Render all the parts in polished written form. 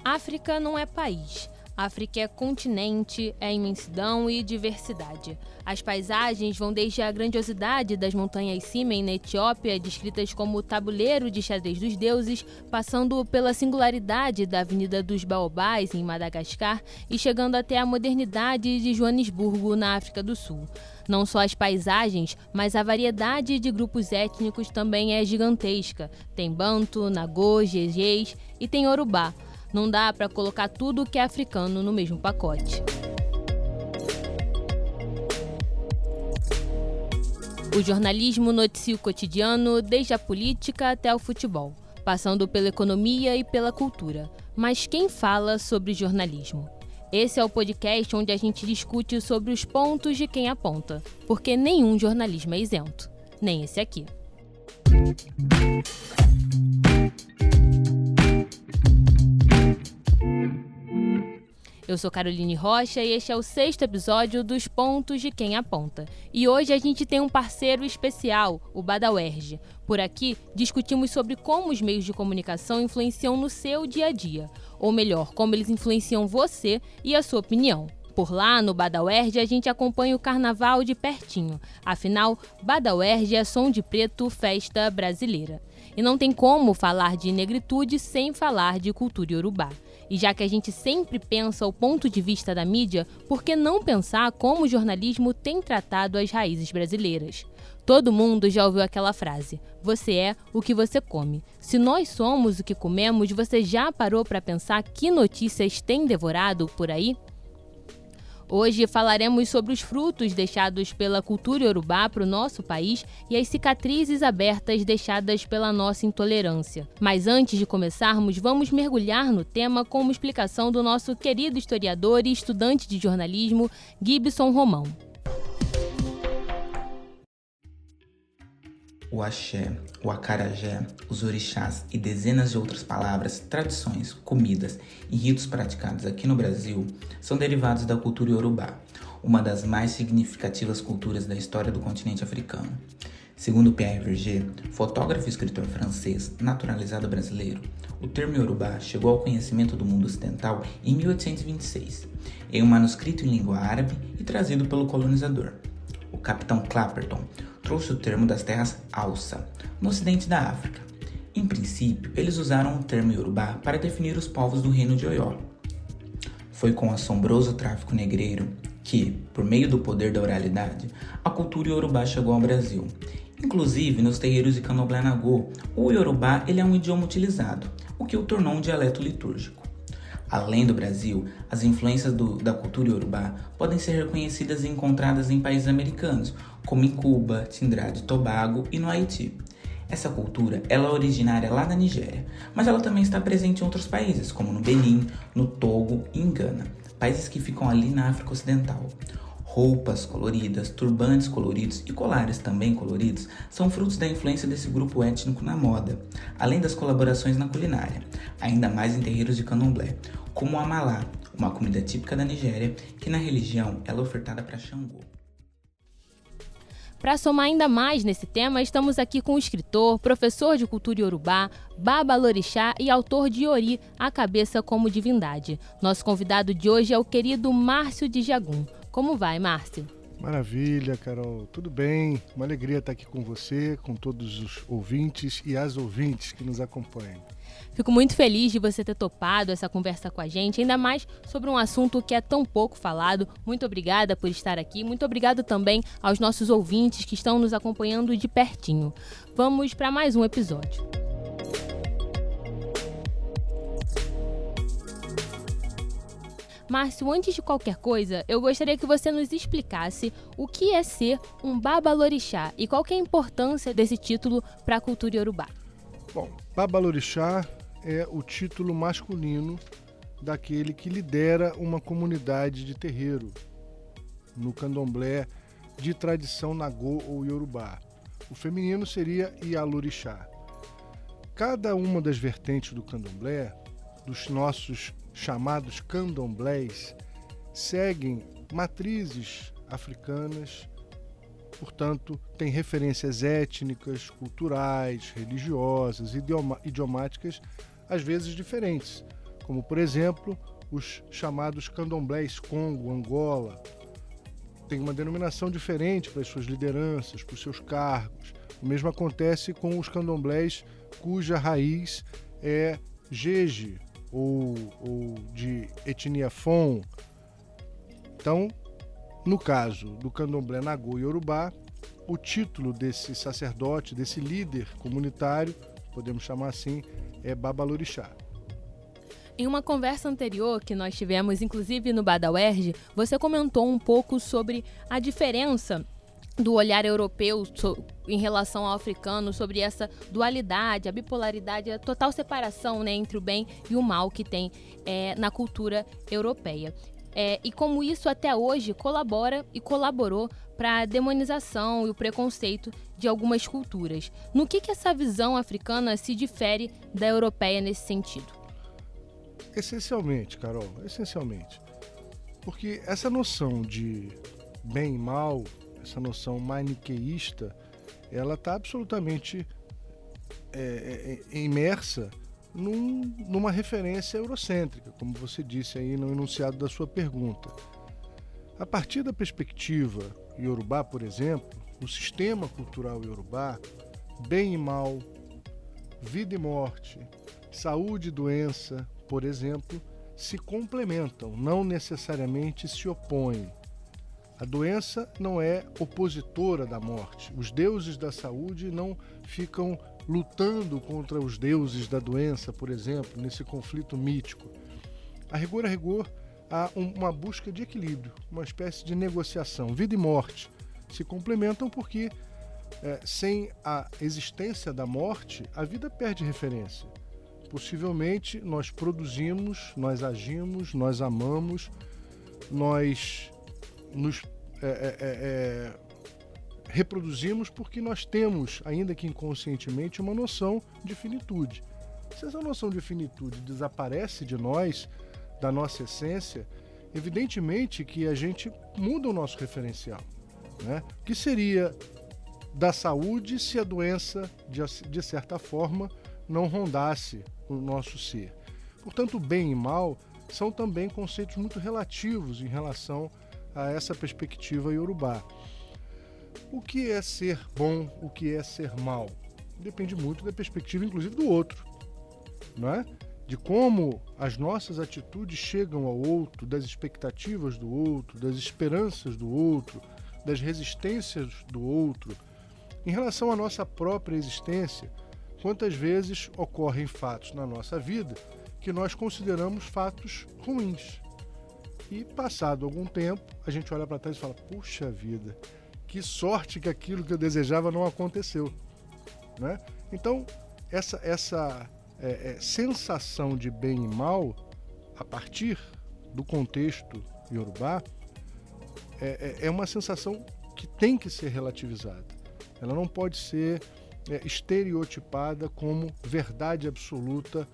África não é país. África é continente, é imensidão e diversidade. As paisagens vão desde a grandiosidade das montanhas Simen na Etiópia, descritas como o tabuleiro de xadrez dos deuses, passando pela singularidade da Avenida dos Baobás em Madagascar e chegando até a modernidade de Joanesburgo, na África do Sul. Não só as paisagens, mas a variedade de grupos étnicos também é gigantesca. Tem Banto, Nagô, Gegés e tem Yorubá. Não dá para colocar tudo que é africano no mesmo pacote. O jornalismo noticia o cotidiano, desde a política até o futebol, passando pela economia e pela cultura. Mas quem fala sobre jornalismo? Esse é o podcast onde a gente discute sobre os pontos de quem aponta, porque nenhum jornalismo é isento, nem esse aqui. Eu sou Caroline Rocha e este é o 6º episódio dos Pontos de Quem Aponta. E hoje a gente tem um parceiro especial, o Badauerge. Por aqui, discutimos sobre como os meios de comunicação influenciam no seu dia a dia. Ou melhor, como eles influenciam você e a sua opinião. Por lá, no Badauerge, a gente acompanha o carnaval de pertinho. Afinal, Badauerge é som de preto, festa brasileira. E não tem como falar de negritude sem falar de cultura iorubá. E já que a gente sempre pensa o ponto de vista da mídia, por que não pensar como o jornalismo tem tratado as raízes brasileiras? Todo mundo já ouviu aquela frase: você é o que você come. Se nós somos o que comemos, você já parou para pensar que notícias tem devorado por aí? Hoje falaremos sobre os frutos deixados pela cultura iorubá para o nosso país e as cicatrizes abertas deixadas pela nossa intolerância. Mas antes de começarmos, vamos mergulhar no tema com uma explicação do nosso querido historiador e estudante de jornalismo, Gibson Romão. O axé, o acarajé, os orixás e dezenas de outras palavras, tradições, comidas e ritos praticados aqui no Brasil são derivados da cultura iorubá, uma das mais significativas culturas da história do continente africano. Segundo Pierre Verger, fotógrafo e escritor francês naturalizado brasileiro, o termo iorubá chegou ao conhecimento do mundo ocidental em 1826, em um manuscrito em língua árabe e trazido pelo colonizador. O capitão Clapperton trouxe o termo das terras Hausa, no ocidente da África. Em princípio, eles usaram o termo iorubá para definir os povos do reino de Oió. Foi com o assombroso tráfico negreiro que, por meio do poder da oralidade, a cultura iorubá chegou ao Brasil. Inclusive, nos terreiros de Candomblé Nagô, o iorubá é um idioma utilizado, o que o tornou um dialeto litúrgico. Além do Brasil, as influências da cultura iorubá podem ser reconhecidas e encontradas em países americanos, como em Cuba, Trinidad e Tobago e no Haiti. Essa cultura ela é originária lá da Nigéria, mas ela também está presente em outros países, como no Benin, no Togo e em Gana, países que ficam ali na África Ocidental. Roupas coloridas, turbantes coloridos e colares também coloridos são frutos da influência desse grupo étnico na moda, além das colaborações na culinária, ainda mais em terreiros de candomblé, como o amalá, uma comida típica da Nigéria, que na religião ela é ofertada para Xangô. Para somar ainda mais nesse tema, estamos aqui com o escritor, professor de cultura iorubá, babalorixá e autor de Iori, a cabeça como divindade. Nosso convidado de hoje é o querido Márcio de Jagum. Como vai, Márcio? Maravilha, Carol. Tudo bem? Uma alegria estar aqui com você, com todos os ouvintes e as ouvintes que nos acompanham. Fico muito feliz de você ter topado essa conversa com a gente, ainda mais sobre um assunto que é tão pouco falado. Muito obrigada por estar aqui. Muito obrigado também aos nossos ouvintes que estão nos acompanhando de pertinho. Vamos para mais um episódio. Márcio, antes de qualquer coisa, eu gostaria que você nos explicasse o que é ser um babalorixá e qual que é a importância desse título para a cultura iorubá. Bom, babalorixá é o título masculino daquele que lidera uma comunidade de terreiro no candomblé de tradição nagô ou iorubá. O feminino seria ialorixá. Cada uma das vertentes do candomblé, dos nossos chamados candomblés, seguem matrizes africanas, portanto, tem referências étnicas, culturais, religiosas, idiomáticas, às vezes diferentes, como, por exemplo, os chamados candomblés Congo, Angola. Tem uma denominação diferente para as suas lideranças, para os seus cargos. O mesmo acontece com os candomblés cuja raiz é Jeje ou de etnia Fon. Então, no caso do candomblé Nagô e Yorubá, o título desse sacerdote, desse líder comunitário, podemos chamar assim, é Babalorixá. Em uma conversa anterior que nós tivemos, inclusive no Bada UERJ, você comentou um pouco sobre a diferença do olhar europeu em relação ao africano, sobre essa dualidade, a bipolaridade, a total separação, né, entre o bem e o mal que tem na cultura europeia. E como isso até hoje colabora e colaborou para a demonização e o preconceito de algumas culturas. No que essa visão africana se difere da europeia nesse sentido? Essencialmente, Carol, porque essa noção de bem e mal, essa noção maniqueísta, ela está absolutamente imersa numa referência eurocêntrica, como você disse aí no enunciado da sua pergunta. A partir da perspectiva iorubá, por exemplo, o sistema cultural iorubá, bem e mal, vida e morte, saúde e doença, por exemplo, se complementam, não necessariamente se opõem. A doença não é opositora da morte. Os deuses da saúde não ficam lutando contra os deuses da doença, por exemplo, nesse conflito mítico. A rigor, há uma busca de equilíbrio, uma espécie de negociação. Vida e morte se complementam porque, sem a existência da morte, a vida perde referência. Possivelmente nós produzimos, nós agimos, nós amamos, nós nos reproduzimos porque nós temos, ainda que inconscientemente, uma noção de finitude. Se essa noção de finitude desaparece de nós, da nossa essência, evidentemente que a gente muda o nosso referencial, né? O que seria da saúde se a doença, de certa forma, não rondasse o nosso ser? Portanto, bem e mal são também conceitos muito relativos em relação a essa perspectiva iorubá. O que é ser bom, o que é ser mal? Depende muito da perspectiva, inclusive, do outro, não é? De como as nossas atitudes chegam ao outro, das expectativas do outro, das esperanças do outro, das resistências do outro. Em relação à nossa própria existência, quantas vezes ocorrem fatos na nossa vida que nós consideramos fatos ruins? E, passado algum tempo, a gente olha para trás e fala, puxa vida, que sorte que aquilo que eu desejava não aconteceu, né? Então, essa sensação de bem e mal, a partir do contexto iorubá, é uma sensação que tem que ser relativizada. Ela não pode ser estereotipada como verdade absoluta,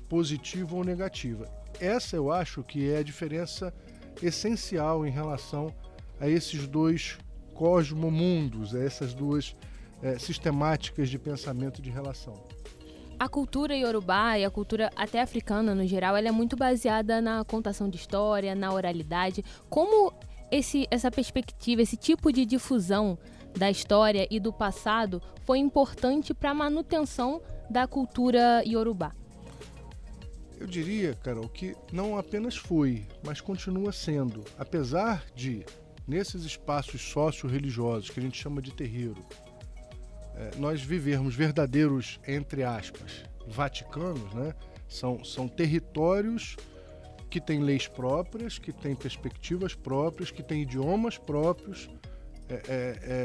positiva ou negativa. Essa eu acho que é a diferença essencial em relação a esses dois cosmomundos, a essas duas sistemáticas de pensamento e de relação. A cultura iorubá e a cultura até africana no geral, ela é muito baseada na contação de história, na oralidade. Como essa perspectiva, esse tipo de difusão da história e do passado foi importante para a manutenção da cultura iorubá? Eu diria, Carol, que não apenas foi, mas continua sendo. Apesar de, nesses espaços socio-religiosos, que a gente chama de terreiro, nós vivermos verdadeiros, entre aspas, vaticanos, né? São territórios que têm leis próprias, que têm perspectivas próprias, que têm idiomas próprios,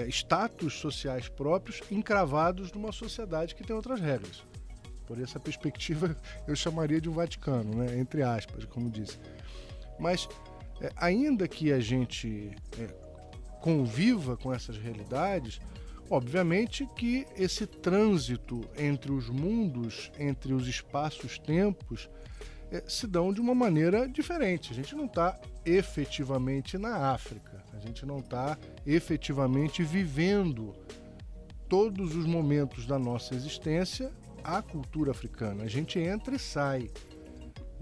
status sociais próprios, encravados numa sociedade que tem outras regras. Por essa perspectiva, eu chamaria de um Vaticano, né? Entre aspas, como disse. Mas, ainda que a gente conviva com essas realidades, obviamente que esse trânsito entre os mundos, entre os espaços-tempos, se dão de uma maneira diferente. A gente não está efetivamente na África, a gente não está efetivamente vivendo todos os momentos da nossa existência a cultura africana. A gente entra e sai,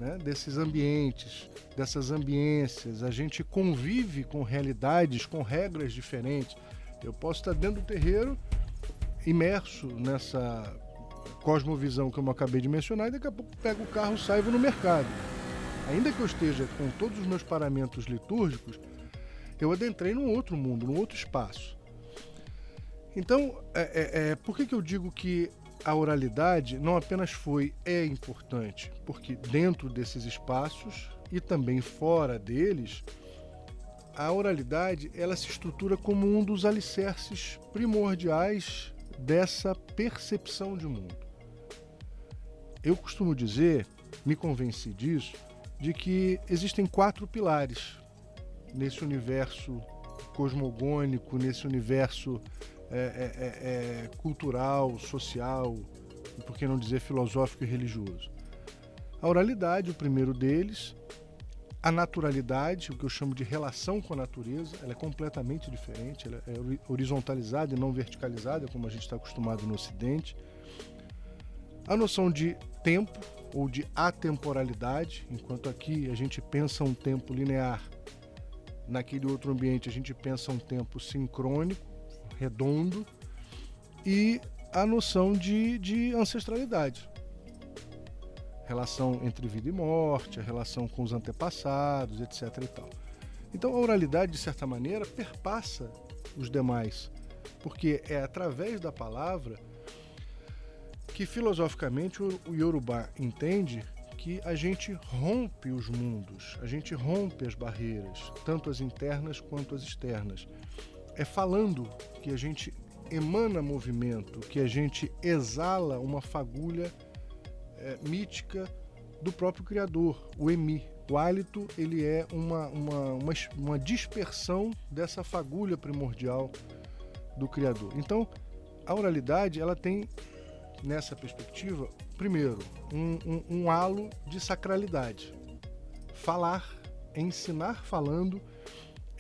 né, desses ambientes, dessas ambiências. A gente convive com realidades, com regras diferentes. Eu posso estar dentro do terreiro, imerso nessa cosmovisão que eu acabei de mencionar, e daqui a pouco pego o carro, saio e vou no mercado. Ainda que eu esteja com todos os meus paramentos litúrgicos, eu adentrei num outro mundo, num outro espaço. Então, por que eu digo que a oralidade não apenas é importante? Porque dentro desses espaços e também fora deles, a oralidade ela se estrutura como um dos alicerces primordiais dessa percepção de mundo. Eu costumo dizer, me convenci disso, de que existem 4 pilares nesse universo cosmogônico, nesse universo cultural, social, e por que não dizer filosófico e religioso. A oralidade, o primeiro deles, a naturalidade, o que eu chamo de relação com a natureza, ela é completamente diferente, ela é horizontalizada e não verticalizada, como a gente está acostumado no Ocidente. A noção de tempo ou de atemporalidade, enquanto aqui a gente pensa um tempo linear, naquele outro ambiente a gente pensa um tempo sincrônico, redondo, e a noção de ancestralidade. Relação entre vida e morte, a relação com os antepassados, etc. e tal. Então a oralidade, de certa maneira, perpassa os demais, porque é através da palavra que filosoficamente o Yorubá entende que a gente rompe os mundos, a gente rompe as barreiras, tanto as internas quanto as externas. É falando que a gente emana movimento, que a gente exala uma fagulha mítica do próprio Criador, o Emi. O hálito ele é uma dispersão dessa fagulha primordial do Criador. Então, a oralidade ela tem, nessa perspectiva, primeiro, um halo de sacralidade. Falar, ensinar falando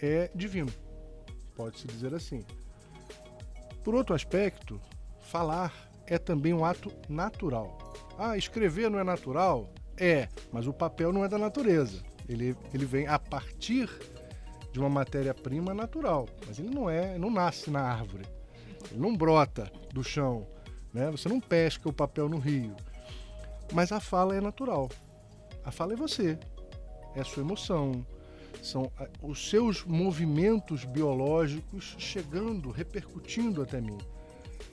é divino, pode-se dizer assim. Por outro aspecto, falar é também um ato natural. Escrever não é natural? É, mas o papel não é da natureza. Ele vem a partir de uma matéria-prima natural, mas ele não nasce na árvore, ele não brota do chão, né? Você não pesca o papel no rio. Mas a fala é natural. A fala é você, é a sua emoção, são os seus movimentos biológicos chegando, repercutindo até mim.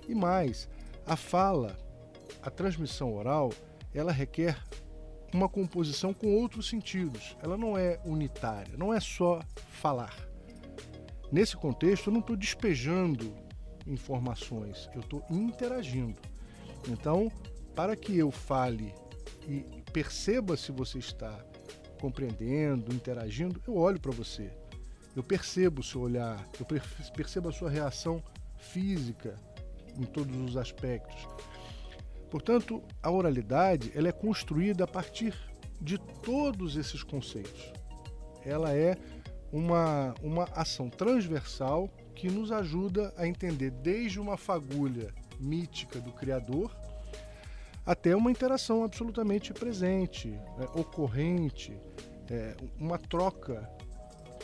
E mais, a fala, a transmissão oral, ela requer uma composição com outros sentidos. Ela não é unitária, não é só falar. Nesse contexto, eu não estou despejando informações, eu estou interagindo. Então, para que eu fale e perceba se você está compreendendo, interagindo, eu olho para você. Eu percebo o seu olhar, eu percebo a sua reação física em todos os aspectos. Portanto, a oralidade ela é construída a partir de todos esses conceitos. Ela é uma ação transversal que nos ajuda a entender desde uma fagulha mítica do Criador até uma interação absolutamente presente, ocorrente, uma troca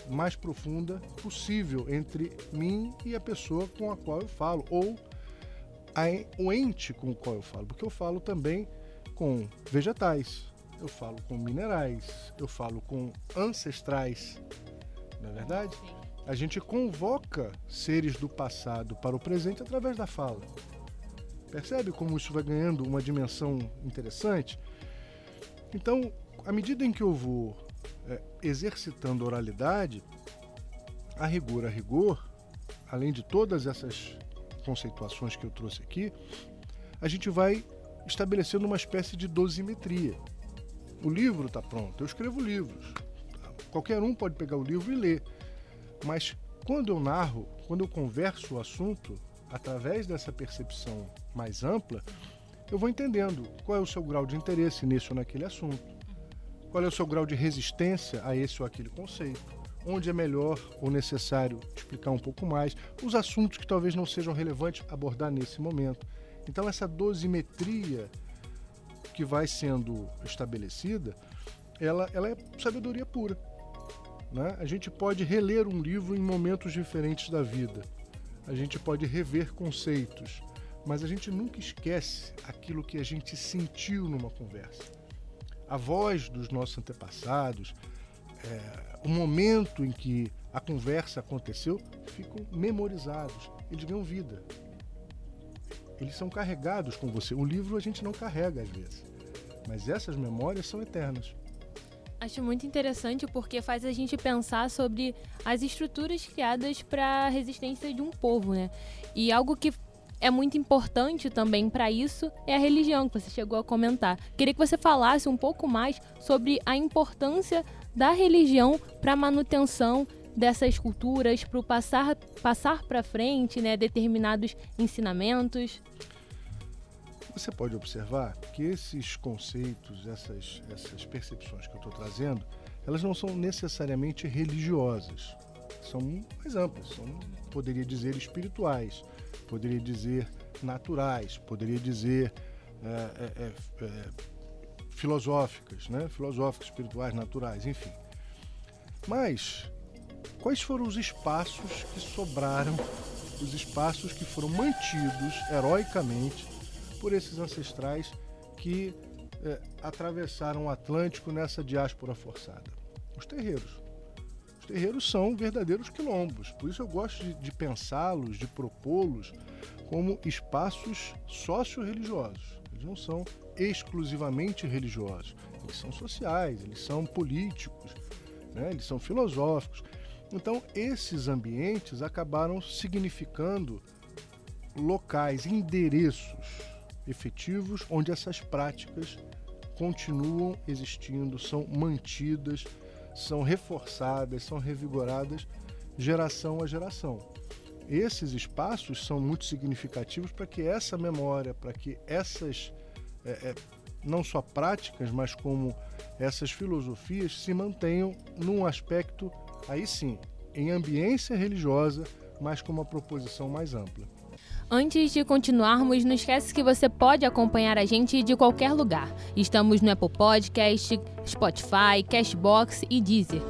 mais profunda possível entre mim e a pessoa com a qual eu falo, ou o ente com o qual eu falo, porque eu falo também com vegetais, eu falo com minerais, eu falo com ancestrais, não é verdade? Sim. A gente convoca seres do passado para o presente através da fala. Percebe como isso vai ganhando uma dimensão interessante? Então, à medida em que eu vou exercitando a oralidade, a rigor, além de todas essas conceituações que eu trouxe aqui, a gente vai estabelecendo uma espécie de dosimetria. O livro está pronto, eu escrevo livros. Qualquer um pode pegar o livro e ler. Mas quando eu narro, quando eu converso o assunto, através dessa percepção mais ampla, eu vou entendendo qual é o seu grau de interesse nesse ou naquele assunto, qual é o seu grau de resistência a esse ou aquele conceito, onde é melhor ou necessário explicar um pouco mais, os assuntos que talvez não sejam relevantes abordar nesse momento. Então essa dosimetria que vai sendo estabelecida, ela é sabedoria pura, né? A gente pode reler um livro em momentos diferentes da vida, a gente pode rever conceitos, mas a gente nunca esquece aquilo que a gente sentiu numa conversa. A voz dos nossos antepassados, o momento em que a conversa aconteceu, ficam memorizados, eles ganham vida. Eles são carregados com você. O livro a gente não carrega às vezes, mas essas memórias são eternas. Acho muito interessante porque faz a gente pensar sobre as estruturas criadas para a resistência de um povo, né? E algo que é muito importante também para isso é a religião, que você chegou a comentar. Queria que você falasse um pouco mais sobre a importância da religião para a manutenção dessas culturas, para o passar para frente, né, determinados ensinamentos. Você pode observar que esses conceitos, essas percepções que eu estou trazendo, elas não são necessariamente religiosas. São mais amplas, poderia dizer espirituais, poderia dizer naturais, poderia dizer filosóficas, né? Filosóficas, espirituais, naturais, enfim. Mas quais foram os espaços que sobraram, os espaços que foram mantidos heroicamente por esses ancestrais que atravessaram o Atlântico nessa diáspora forçada? Os terreiros. Os terreiros são verdadeiros quilombos, por isso eu gosto de pensá-los, de propô-los como espaços socio-religiosos. Eles não são exclusivamente religiosos, eles são sociais, eles são políticos, né? Eles são filosóficos. Então, esses ambientes acabaram significando locais, endereços efetivos onde essas práticas continuam existindo, são mantidas, são reforçadas, são revigoradas geração a geração. Esses espaços são muito significativos para que essa memória, para que essas, não só práticas, mas como essas filosofias se mantenham num aspecto, aí sim, em ambiência religiosa, mas com uma proposição mais ampla. Antes de continuarmos, não esquece que você pode acompanhar a gente de qualquer lugar. Estamos no Apple Podcast, Spotify, Cashbox e Deezer.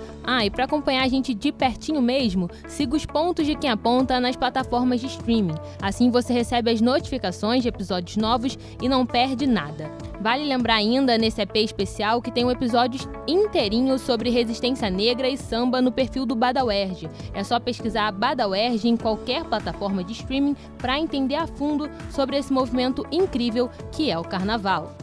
E para acompanhar a gente de pertinho mesmo, siga os Pontos de Quem Aponta nas plataformas de streaming. Assim você recebe as notificações de episódios novos e não perde nada. Vale lembrar ainda, nesse EP especial, que tem um episódio inteirinho sobre resistência negra e samba no perfil do Badauerge. É só pesquisar Badauerge em qualquer plataforma de streaming para entender a fundo sobre esse movimento incrível que é o Carnaval.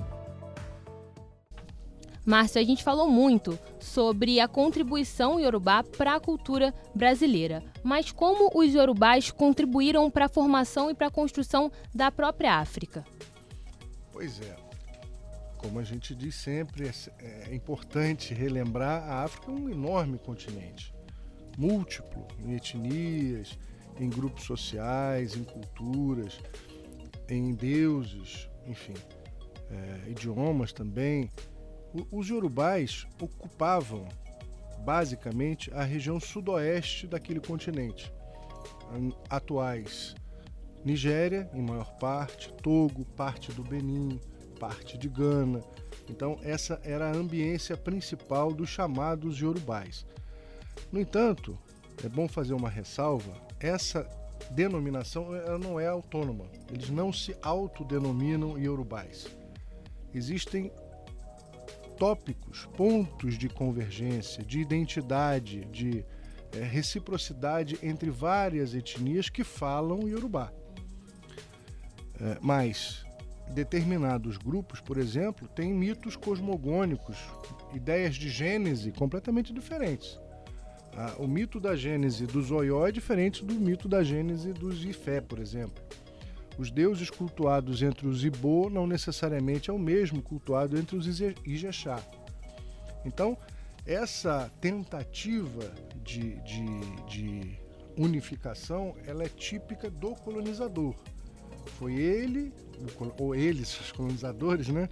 Márcio, a gente falou muito sobre a contribuição iorubá para a cultura brasileira, mas como os iorubás contribuíram para a formação e para a construção da própria África? Pois é, como a gente diz sempre, é importante relembrar, a África é um enorme continente, múltiplo em etnias, em grupos sociais, em culturas, em deuses, enfim, idiomas também. Os iorubás ocupavam basicamente a região sudoeste daquele continente. Atuais Nigéria, em maior parte, Togo, parte do Benin, parte de Gana. Então essa era a ambiência principal dos chamados iorubás. No entanto, é bom fazer uma ressalva, essa denominação ela não é autônoma, eles não se autodenominam iorubás. Existem tópicos, pontos de convergência, de identidade, de reciprocidade entre várias etnias que falam iorubá. Mas determinados grupos, por exemplo, têm mitos cosmogônicos, ideias de gênese completamente diferentes. O mito da gênese dos Oió é diferente do mito da gênese dos Ifé, por exemplo. Os deuses cultuados entre os Ibo não necessariamente é o mesmo cultuado entre os Ijexá. Então, essa tentativa de unificação, ela é típica do colonizador. Foi ele, ou eles, os colonizadores, né,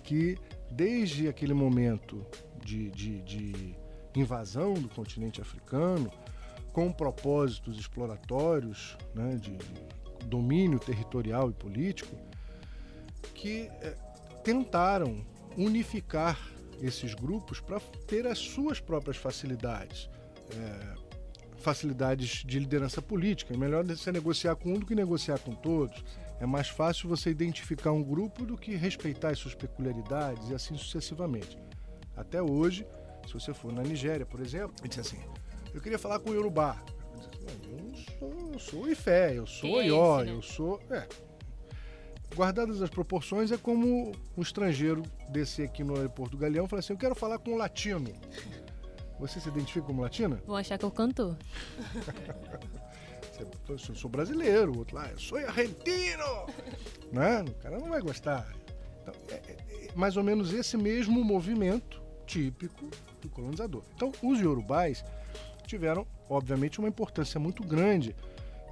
que desde aquele momento de invasão do continente africano, com propósitos exploratórios, né, de domínio territorial e político, que tentaram unificar esses grupos para ter as suas próprias facilidades. Facilidades de liderança política. É melhor você negociar com um do que negociar com todos. É mais fácil você identificar um grupo do que respeitar as suas peculiaridades e assim sucessivamente. Até hoje, se você for na Nigéria, por exemplo, ele diz assim, eu queria falar com o Yorubá. Eu sou Ifé, eu sou Oió, eu sou... Guardadas as proporções, é como um estrangeiro descer aqui no aeroporto do Galeão e falar assim, eu quero falar com um latino. Você se identifica como latina? Vão achar que eu canto. Eu sou brasileiro, o outro lá, eu sou argentino. Né? O cara não vai gostar. Então, mais ou menos esse mesmo movimento típico do colonizador. Então, os iorubás tiveram, obviamente, uma importância muito grande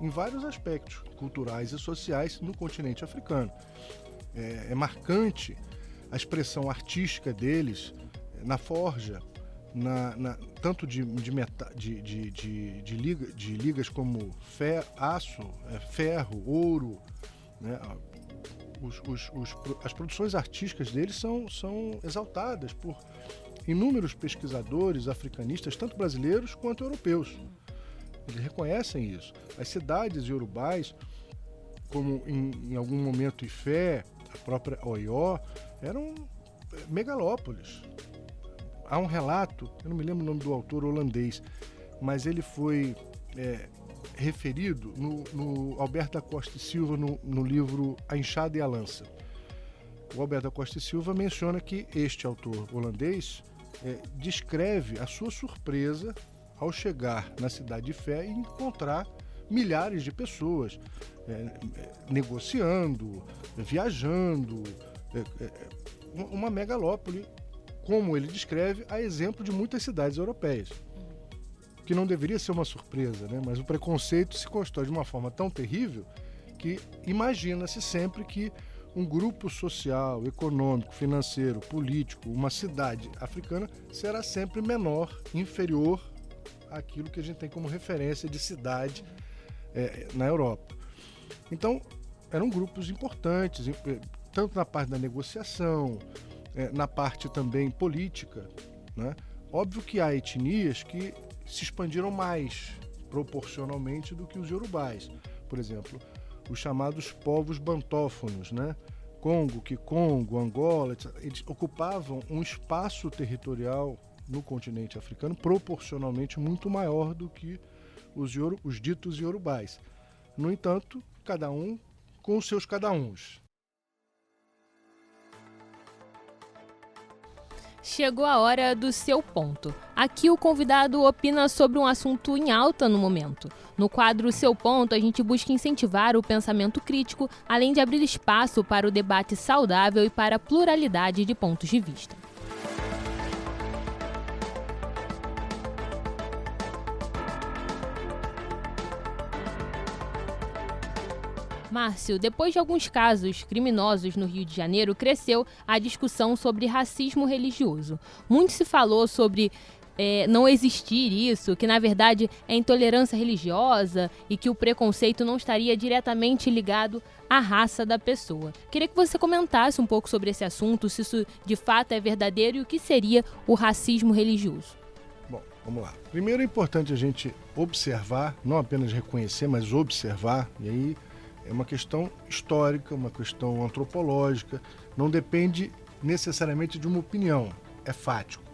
em vários aspectos culturais e sociais no continente africano. É marcante a expressão artística deles na forja, tanto de ligas como aço, ferro, ouro, né? As produções artísticas deles são exaltadas por inúmeros pesquisadores africanistas, tanto brasileiros quanto europeus. Eles reconhecem isso. As cidades iorubás, como em algum momento Ifé, a própria Oió, eram megalópolis. Há um relato, eu não me lembro o nome do autor holandês, mas ele foi referido no Alberto da Costa e Silva, no livro A Enxada e a Lança. O Alberto da Costa e Silva menciona que este autor holandês descreve a sua surpresa ao chegar na cidade de Fé e encontrar milhares de pessoas negociando, viajando, uma megalópole, como ele descreve, a exemplo de muitas cidades europeias. Que não deveria ser uma surpresa, né? Mas o preconceito se constrói de uma forma tão terrível que imagina-se sempre que um grupo social, econômico, financeiro, político, uma cidade africana será sempre menor, inferior àquilo que a gente tem como referência de cidade na Europa. Então, eram grupos importantes, tanto na parte da negociação, na parte também política, né? Óbvio que há etnias que se expandiram mais proporcionalmente do que os iorubás. Por exemplo, os chamados povos bantófonos, né? Congo, Kikongo, Angola, etc. Eles ocupavam um espaço territorial no continente africano proporcionalmente muito maior do que os ditos iorubás. No entanto, cada um com os seus cada uns. Chegou a hora do seu ponto. Aqui o convidado opina sobre um assunto em alta no momento. No quadro Seu Ponto, a gente busca incentivar o pensamento crítico, além de abrir espaço para o debate saudável e para a pluralidade de pontos de vista. Márcio, depois de alguns casos criminosos no Rio de Janeiro, cresceu a discussão sobre racismo religioso. Muito se falou sobre não existir isso, que na verdade é intolerância religiosa e que o preconceito não estaria diretamente ligado à raça da pessoa. Queria que você comentasse um pouco sobre esse assunto, se isso de fato é verdadeiro e o que seria o racismo religioso. Bom, vamos lá. Primeiro é importante a gente observar, não apenas reconhecer, mas observar, e aí é uma questão histórica, uma questão antropológica, não depende necessariamente de uma opinião, é fático.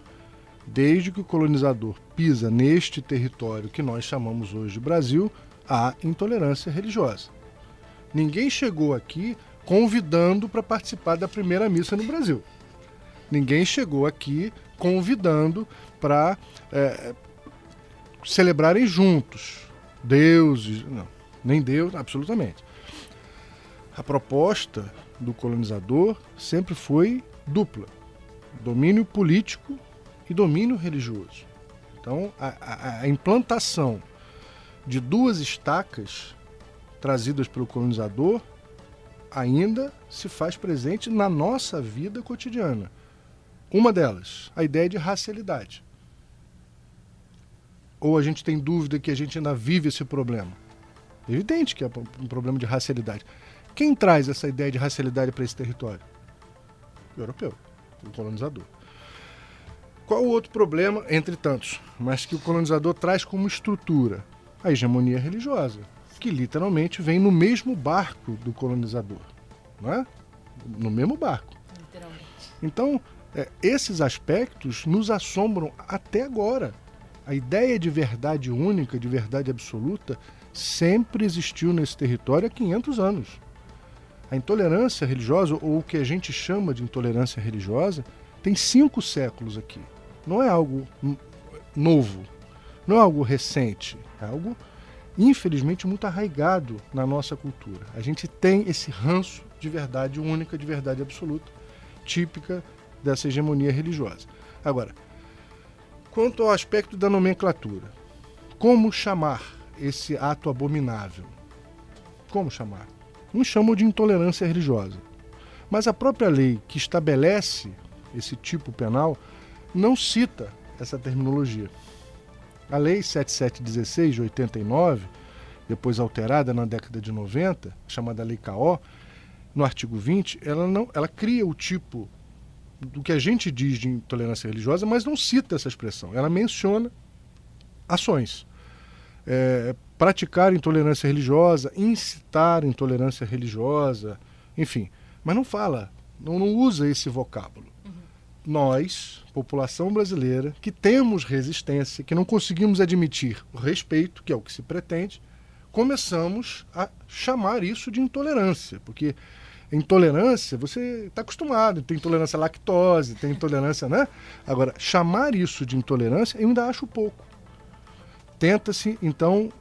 Desde que o colonizador pisa neste território que nós chamamos hoje de Brasil, há intolerância religiosa. Ninguém chegou aqui convidando para participar da primeira missa no Brasil. Ninguém chegou aqui convidando para celebrarem juntos. Deuses, não, nem Deus, absolutamente. A proposta do colonizador sempre foi dupla: domínio político e domínio religioso. Então, a implantação de duas estacas trazidas pelo colonizador ainda se faz presente na nossa vida cotidiana. Uma delas, a ideia de racialidade. Ou a gente tem dúvida que a gente ainda vive esse problema? É evidente que é um problema de racialidade. Quem traz essa ideia de racialidade para esse território? O europeu, o colonizador. Qual o outro problema, entre tantos, mas que o colonizador traz como estrutura? A hegemonia religiosa, que literalmente vem no mesmo barco do colonizador, não é? No mesmo barco. Literalmente. Então, esses aspectos nos assombram até agora. A ideia de verdade única, de verdade absoluta, sempre existiu nesse território há 500 anos. A intolerância religiosa, ou o que a gente chama de intolerância religiosa, tem 5 séculos aqui. Não é algo novo, não é algo recente, é algo, infelizmente, muito arraigado na nossa cultura. A gente tem esse ranço de verdade única, de verdade absoluta, típica dessa hegemonia religiosa. Agora, quanto ao aspecto da nomenclatura, como chamar esse ato abominável? Como chamar? Uns chamam de intolerância religiosa. Mas a própria lei que estabelece esse tipo penal não cita essa terminologia. A Lei 7716 de 89, depois alterada na década de 90, chamada Lei K.O., no artigo 20, ela cria o tipo do que a gente diz de intolerância religiosa, mas não cita essa expressão. Ela menciona ações. Praticar intolerância religiosa, incitar intolerância religiosa, enfim. Mas não fala, não usa esse vocábulo. Nós, população brasileira, que temos resistência, que não conseguimos admitir o respeito, que é o que se pretende, começamos a chamar isso de intolerância, porque intolerância, você está acostumado, tem intolerância à lactose, tem intolerância, né? Agora, chamar isso de intolerância, eu ainda acho pouco. Tenta-se, então,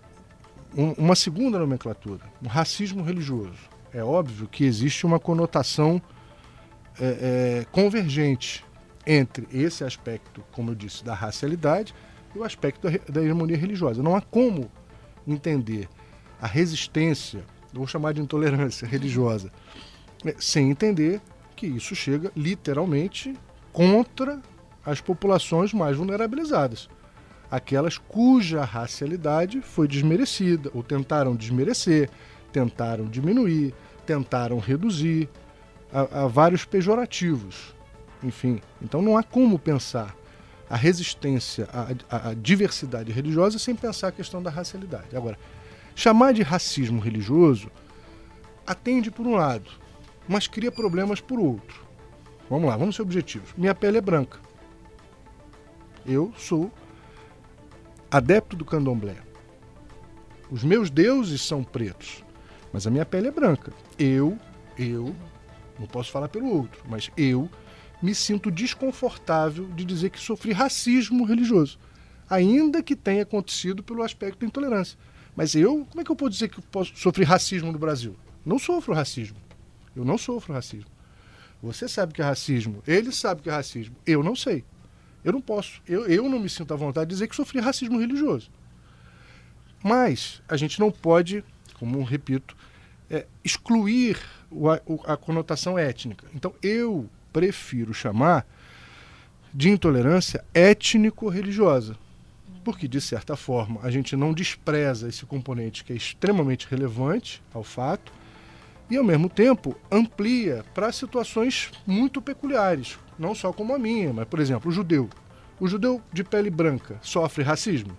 uma segunda nomenclatura, um racismo religioso. É óbvio que existe uma conotação convergente entre esse aspecto, como eu disse, da racialidade e o aspecto da hegemonia religiosa. Não há como entender a resistência, vou chamar de intolerância religiosa, sem entender que isso chega literalmente contra as populações mais vulnerabilizadas. Aquelas cuja racialidade foi desmerecida, ou tentaram desmerecer, tentaram diminuir, tentaram reduzir, há vários pejorativos. Enfim, então não há como pensar a resistência à diversidade religiosa sem pensar a questão da racialidade. Agora, chamar de racismo religioso atende por um lado, mas cria problemas por outro. Vamos lá, vamos ser objetivos. Minha pele é branca. Eu sou adepto do candomblé. Os meus deuses são pretos, mas a minha pele é branca. Eu, não posso falar pelo outro, mas eu me sinto desconfortável de dizer que sofri racismo religioso, ainda que tenha acontecido pelo aspecto da intolerância. Mas como é que eu posso dizer que eu posso sofrer racismo no Brasil? Não sofro racismo. Eu não sofro racismo. Você sabe que é racismo, ele sabe que é racismo, eu não sei. Eu não posso, eu não me sinto à vontade de dizer que sofri racismo religioso. Mas a gente não pode, como eu repito, excluir a conotação étnica. Então eu prefiro chamar de intolerância étnico-religiosa, porque, de certa forma, a gente não despreza esse componente que é extremamente relevante ao fato e, ao mesmo tempo, amplia para situações muito peculiares, não só como a minha, mas, por exemplo, o judeu. O judeu de pele branca sofre racismo?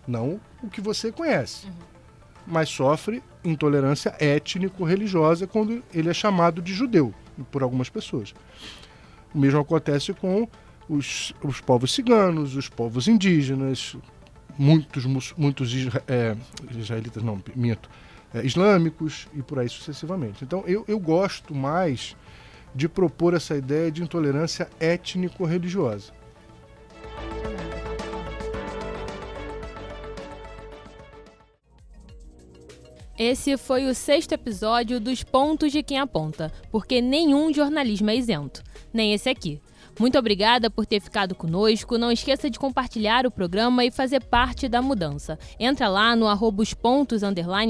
Não o que você conhece, mas sofre intolerância étnico-religiosa quando ele é chamado de judeu por algumas pessoas. O mesmo acontece com os povos ciganos, os povos indígenas, muitos israelitas, não, minto, islâmicos e por aí sucessivamente. Então eu gosto mais de propor essa ideia de intolerância étnico-religiosa. Esse foi o 6º episódio dos Pontos de Quem Aponta, porque nenhum jornalismo é isento, nem esse aqui. Muito obrigada por ter ficado conosco, não esqueça de compartilhar o programa e fazer parte da mudança. Entra lá no @ospontos_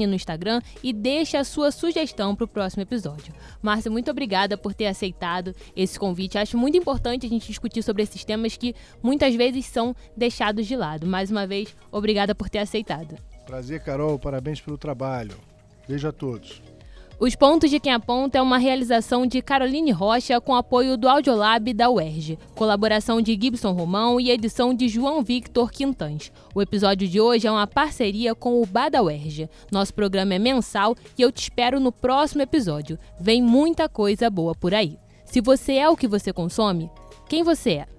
no Instagram e deixa a sua sugestão para o próximo episódio. Márcia, muito obrigada por ter aceitado esse convite. Acho muito importante a gente discutir sobre esses temas que muitas vezes são deixados de lado. Mais uma vez, obrigada por ter aceitado. Prazer, Carol. Parabéns pelo trabalho. Beijo a todos. Os Pontos de Quem Aponta é uma realização de Caroline Rocha com apoio do Audiolab da UERJ, colaboração de Gibson Romão e edição de João Victor Quintans. O episódio de hoje é uma parceria com o Bada UERJ. Nosso programa é mensal e eu te espero no próximo episódio. Vem muita coisa boa por aí. Se você é o que você consome, quem você é?